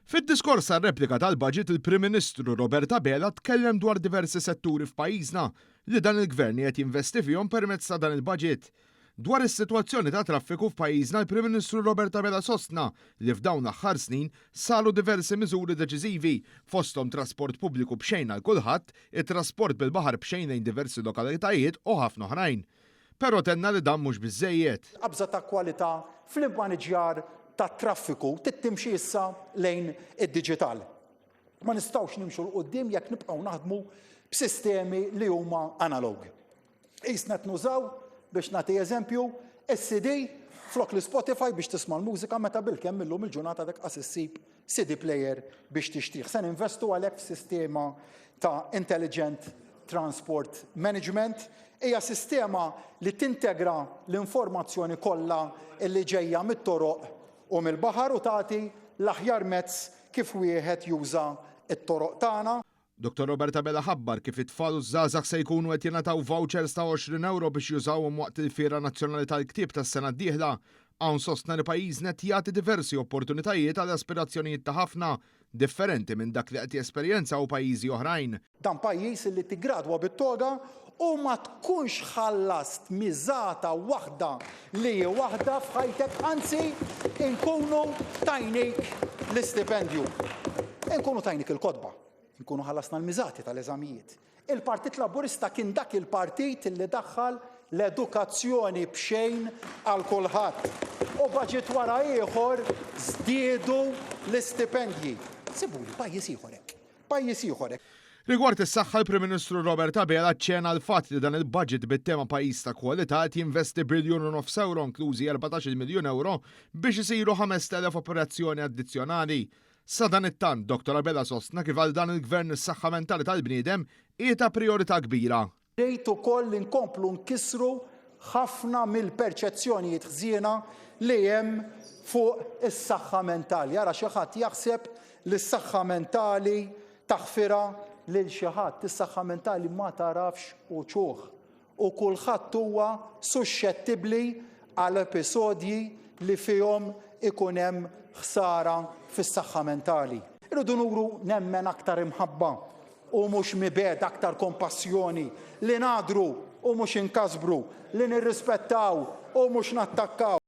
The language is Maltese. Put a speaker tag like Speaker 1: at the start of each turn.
Speaker 1: Fid-diskors għar-replika tal-budget il-Prim Ministru Robert Abela tkellem dwar diversi setturi f'pajjiżna li dan il-Gvern qed jinvesti fihom permezz ta' dan il-budget. Dwar is-sitwazzjoni ta' traffiku f'pajjiżna il-Prim Ministru Robert Abela sostna li f'dawn l-aħħar snin saru diversi miżuri deċiżivi fosthom trasport pubbliku b'xejn għal kulħadd, it-trasport bil-baħar b'xejn lejn diversi lokalitajiet u ħafna oħrajn. Però tenna li dan mhux biżżejjed.
Speaker 2: Qabża ta' kwalità fl-immaniġjar ta' traffiku tittimxi issa lejn id-diġital. Ma nistgħux nimxu l-qudiem jekk nibqgħu naħdmu b'sistemi li huma analog. Qisna qed nużaw biex nagħti eżempju is-CD flok l-Spotify biex tisma' l-mużika meta bilkemm illum il-ġurnata dak qas issib CD player biex tixtrih. Se ninvestu għalhekk f'sistema ta' intelligent transport management hija sistema li tintegra l-informazzjoni kollha li ġejja mit-toroq u mill-baħar u tagħti l-aħjar mezz kif wieħed juża t-toroq tagħna.
Speaker 1: Dr. Robert Abela ħabbar kif it-tfal u żgħażagħ se jkunu qed jingħataw vouchers ta' 20 euro biex jużawhom waqt il-Fiera Nazzjonali tal-Ktieb tas-sena d-dieħla. Hawn sostna li pajjiżna qed jagħti diversi opportunitajiet għal aspirazzjonijiet ta' ħafna differenti minn dak li qed jesperjenzaw pajjiżi oħrajn.
Speaker 2: Dan pajjiż li tigradwa bit-toga u ma tkunx ħallast miżata waħda li waħda f'ħajtek, anzi inkunu tajnik l-istipendju. Inkunu tajnik il-kodba, inkunu ħallasna l-miżati tal-eżamijiet. Il-Partit Laburista kien dak il-partit li daħħal l-edukazzjoni b'xejn għal kulħadd. U baġit wara ieħor żdiedu l-istipendji. Sibuli pajjiż ieħor hekk, pajjiż ieħor hekk.
Speaker 1: Rigward is-saħħa l-Prim Ministru Robert Abela ċċena l-fatt li dan il-budget bit-tema pajjiż ta' kwalità qed jinvesti biljun u nofs euro inklużi 14 miljun euro biex isiru 5,000 operazzjoni addizzjonali. Sa dan it-tant, Dr. Abela sostna kif għal dan il-Gvern is-saħħa mentali tal-bniedem qiegħda priorità kbira.
Speaker 2: Rejt ukoll inkomplu nkissru ħafna mill-perċezzjonijiet ħżiena li hemm fuq is-saħħa mentali. Ara xi ħadd jaħseb li s-saħħa mentali taħfira lil xi ħadd, is-saħħa mentali ma tarafx uċuħ u kulħadd huwa suscettibbli għal episodji li fihom ikun hemm ħsara fis-saħħa mentali. Irridu nuru nemmen aktar imħabba u mhux mibed aktar kompassjoni li ngħadru u mhux inkasbru, li nirrispettaw u mhux nattakkaw.